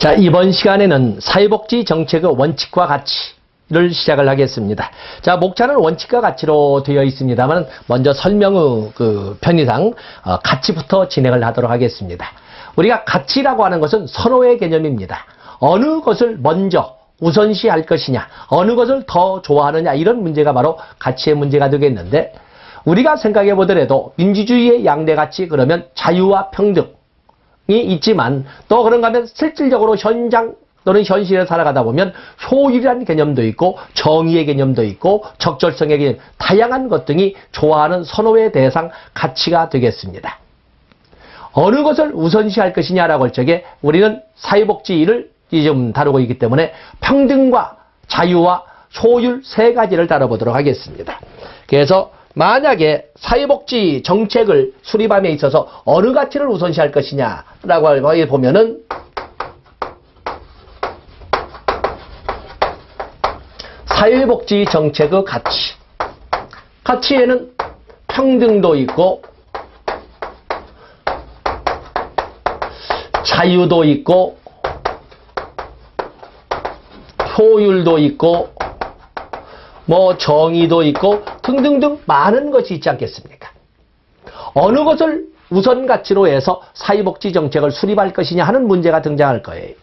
자, 이번 시간에는 사회복지 정책의 원칙과 가치를 시작을 하겠습니다. 자, 목차는 원칙과 가치로 되어 있습니다만 먼저 설명의 편의상 가치부터 진행을 하도록 하겠습니다. 우리가 가치라고 하는 것은 선호의 개념입니다. 어느 것을 먼저 우선시할 것이냐, 어느 것을 더 좋아하느냐, 이런 문제가 바로 가치의 문제가 되겠는데, 우리가 생각해 보더라도 민주주의의 양대 가치, 그러면 자유와 평등이 있지만 또 그런가 하면 실질적으로 현장 또는 현실에 살아가다 보면 효율이라는 개념도 있고 정의의 개념도 있고 적절성의 개념, 다양한 것 등이 좋아하는 선호의 대상 가치가 되겠습니다. 어느 것을 우선시할 것이냐라고 할 적에 우리는 사회복지를 좀 다루고 있기 때문에 평등과 자유와 효율 세 가지를 다뤄보도록 하겠습니다. 그래서 만약에 사회복지 정책을 수립함에 있어서 어느 가치를 우선시할 것이냐라고 보면은 사회복지 정책의 가치. 가치에는 평등도 있고 자유도 있고 효율도 있고 뭐 정의도 있고 등등등 많은 것이 있지 않겠습니까? 어느 것을 우선 가치로 해서 사회복지 정책을 수립할 것이냐 하는 문제가 등장할 거예요.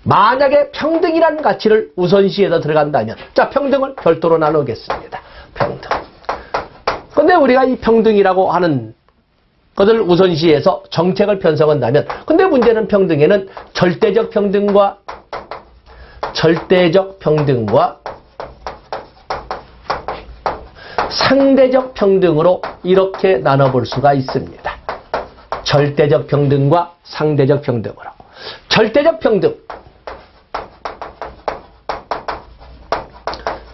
만약에 평등이라는 가치를 우선시해서 들어간다면, 자, 평등을 별도로 나누겠습니다. 평등. 근데 우리가 이 평등이라고 하는 것을 우선시해서 정책을 편성한다면, 근데 문제는 평등에는 절대적 평등과 상대적 평등으로 이렇게 나눠볼 수가 있습니다. 절대적 평등과 상대적 평등으로. 절대적 평등.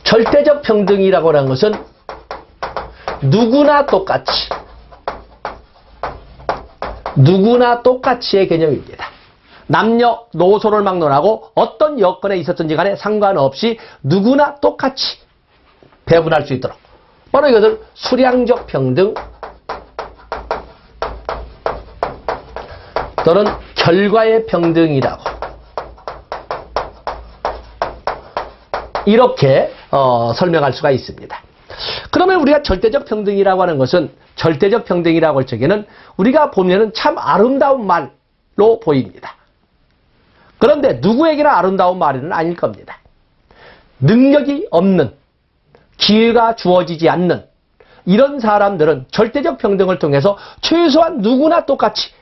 절대적 평등이라고 하는 것은 누구나 똑같이의 개념입니다. 남녀노소를 막론하고 어떤 여건에 있었든지 간에 상관없이 누구나 똑같이 배분할 수 있도록. 바로 이것을 수량적 평등 또는 결과의 평등이라고 이렇게 설명할 수가 있습니다. 그러면 우리가 절대적 평등이라고 하는 것은, 절대적 평등이라고 할 적에는 우리가 보면은 참 아름다운 말로 보입니다. 그런데 누구에게나 아름다운 말은 아닐 겁니다. 능력이 없는, 기회가 주어지지 않는 이런 사람들은 절대적 평등을 통해서 최소한 누구나 똑같이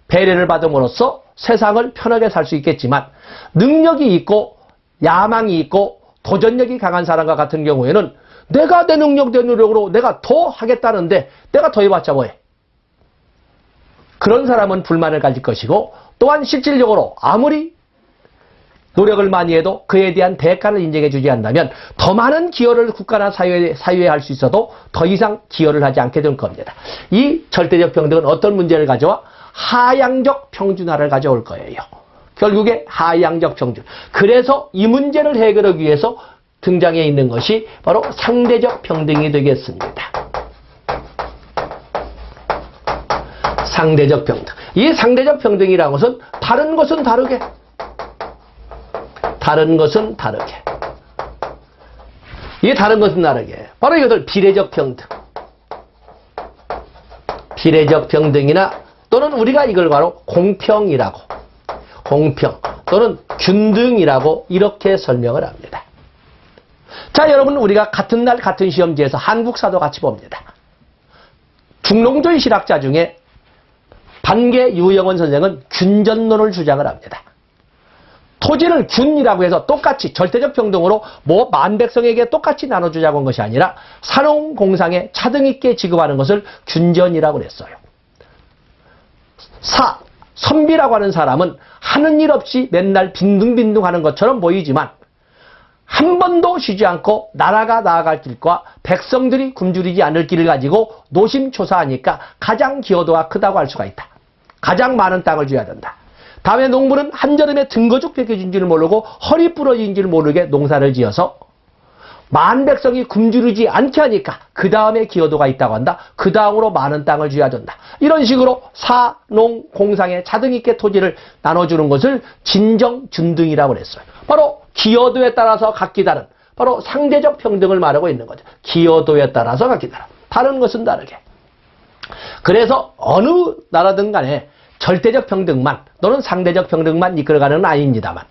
배려를 받음으로써 세상을 편하게 살 수 있겠지만, 능력이 있고 야망이 있고 도전력이 강한 사람과 같은 경우에는 내가 내 능력, 내 노력으로 내가 더 하겠다는데 내가 더 해봤자 뭐해? 그런 사람은 불만을 가질 것이고, 또한 실질적으로 아무리 노력을 많이 해도 그에 대한 대가를 인정해 주지 않는다면 더 많은 기여를 국가나 사회에 할 수 있어도 더 이상 기여를 하지 않게 될 겁니다. 이 절대적 평등은 어떤 문제를 가져와? 하향적 평준화를 가져올 거예요. 결국에 하향적 평준. 그래서 이 문제를 해결하기 위해서 등장해 있는 것이 바로 상대적 평등이 되겠습니다. 상대적 평등. 이 상대적 평등이라는 것은 다른 것은 다르게. 이 다른 것은 다르게. 바로 이것을 비례적 평등. 비례적 평등이나 또는 우리가 이걸 바로 공평이라고. 공평 또는 균등이라고 이렇게 설명을 합니다. 자, 여러분, 우리가 같은 날 같은 시험지에서 한국사도 같이 봅니다. 중농조의 실학자 중에 반개 유영원 선생은 균전론을 주장을 합니다. 토지를 균이라고 해서 똑같이 절대적 평등으로 뭐 만백성에게 똑같이 나눠주자고 한 것이 아니라 산업공상에 차등 있게 지급하는 것을 균전이라고 그랬어요. 선비라고 하는 사람은 하는 일 없이 맨날 빈둥빈둥 하는 것처럼 보이지만 한 번도 쉬지 않고 나라가 나아갈 길과 백성들이 굶주리지 않을 길을 가지고 노심초사하니까 가장 기여도가 크다고 할 수가 있다. 가장 많은 땅을 줘야 된다. 다음에 농부는 한여름에 등거죽 벗겨진 줄 모르고 허리 부러진 줄 모르게 농사를 지어서 만백성이 굶주리지 않게 하니까 그 다음에 기여도가 있다고 한다. 그 다음으로 많은 땅을 줘야 된다. 이런 식으로 사농공상에 차등 있게 토지를 나눠주는 것을 진정준등이라고 그랬어요. 바로 기여도에 따라서 각기 다른 바로 상대적 평등을 말하고 있는 거죠. 기여도에 따라서 각기 다른. 다른 것은 다르게. 그래서 어느 나라든 간에 절대적 평등만 또는 상대적 평등만 이끌어가는 건 아닙니다만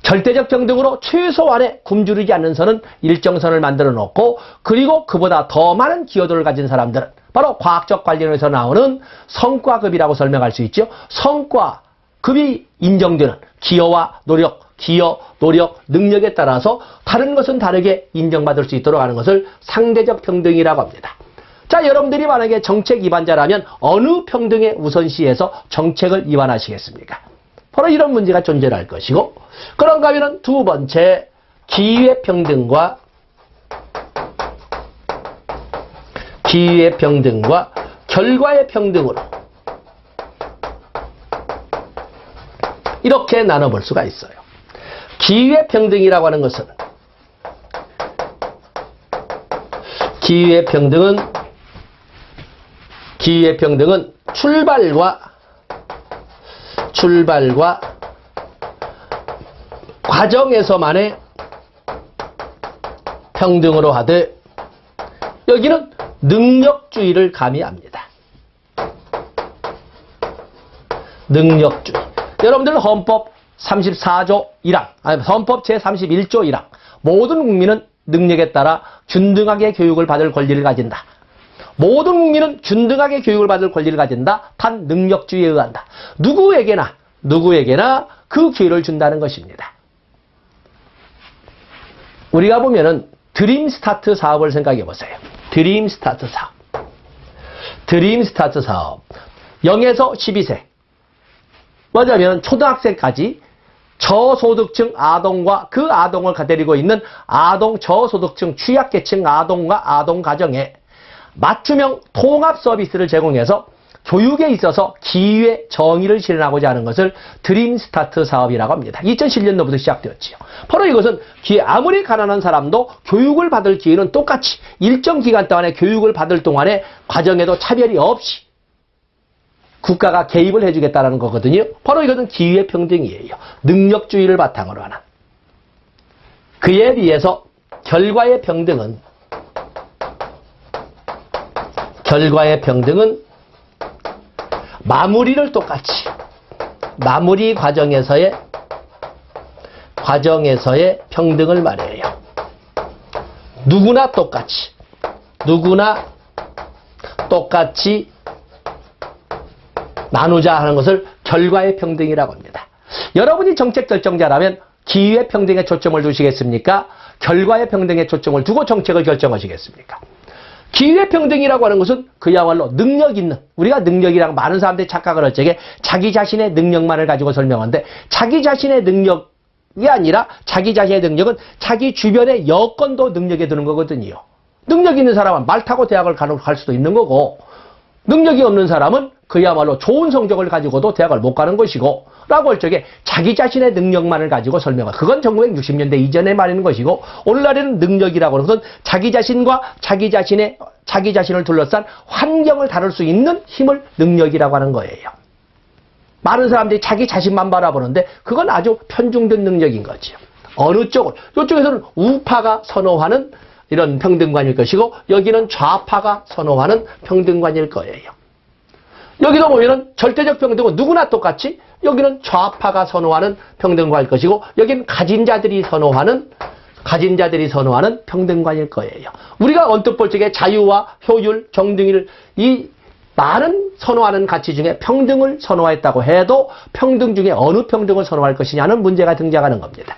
절대적 평등으로 최소한의 굶주리지 않는 선은 일정선을 만들어 놓고 그리고 그보다 더 많은 기여도를 가진 사람들은 바로 과학적 관련에서 나오는 성과급이라고 설명할 수 있죠. 성과급이 인정되는 기여와 노력, 기여, 노력, 능력에 따라서 다른 것은 다르게 인정받을 수 있도록 하는 것을 상대적 평등이라고 합니다. 자, 여러분들이 만약에 정책 위반자라면 어느 평등의 우선시에서 정책을 위반하시겠습니까? 바로 이런 문제가 존재할 것이고 그런가 하면 두 번째 기회평등과 결과의 평등으로 이렇게 나눠볼 수가 있어요. 기회평등이라고 하는 것은 기회평등은 출발과 과정에서만의 평등으로 하되 여기는 능력주의를 가미합니다. 능력주의. 여러분들 헌법 34조 1항, 헌법 제31조 1항 모든 국민은 능력에 따라 균등하게 교육을 받을 권리를 가진다. 모든 국민은 균등하게 교육을 받을 권리를 가진다. 단 능력주의에 의한다. 누구에게나 그 기회를 준다는 것입니다. 우리가 보면은 드림 스타트 사업을 생각해 보세요. 드림 스타트 사업. 0에서 12세. 뭐냐면 초등학생까지 저소득층 아동과 그 아동을 데리고 있는 아동 저소득층 취약계층 아동과 아동 가정에 맞춤형 통합 서비스를 제공해서 교육에 있어서 기회 정의를 실현하고자 하는 것을 드림 스타트 사업이라고 합니다. 2007년도부터 시작되었지요. 바로 이것은 아무리 가난한 사람도 교육을 받을 기회는 똑같이 일정 기간 동안에 교육을 받을 동안에 과정에도 차별이 없이 국가가 개입을 해주겠다는 거거든요. 바로 이것은 기회평등이에요. 능력주의를 바탕으로 하는. 그에 비해서 결과의 평등은 마무리를 똑같이 마무리 과정에서의 평등을 말해요. 누구나 똑같이 나누자 하는 것을 결과의 평등이라고 합니다. 여러분이 정책 결정자라면 기회 평등에 초점을 두시겠습니까? 결과의 평등에 초점을 두고 정책을 결정하시겠습니까? 기회평등이라고 하는 것은 그야말로 능력 있는, 우리가 능력이라고 많은 사람들이 착각을 할 적에 자기 자신의 능력만을 가지고 설명하는데 자기 자신의 능력이 아니라 자기 자신의 능력은 자기 주변의 여건도 능력에 드는 거거든요. 능력 있는 사람은 말 타고 대학을 갈 수도 있는 거고 능력이 없는 사람은 그야말로 좋은 성적을 가지고도 대학을 못 가는 것이고 라고 할 적에 자기 자신의 능력만을 가지고 설명할 그건 1960년대 이전의 말인 것이고 오늘날에는 능력이라고 하는 것은 자기 자신과 자기 자신을 둘러싼 환경을 다룰 수 있는 힘을 능력이라고 하는 거예요. 많은 사람들이 자기 자신만 바라보는데 그건 아주 편중된 능력인 거죠. 어느 쪽을 이쪽에서는 우파가 선호하는 이런 평등관일 것이고 여기는 좌파가 선호하는 평등관일 거예요. 여기도 보면은 절대적 평등은 누구나 똑같이 여기는 좌파가 선호하는 평등관일 것이고 여기는 가진 자들이 선호하는 평등관일 거예요. 우리가 언뜻 볼 적에 자유와 효율, 정등을 이 많은 선호하는 가치 중에 평등을 선호했다고 해도 평등 중에 어느 평등을 선호할 것이냐는 문제가 등장하는 겁니다.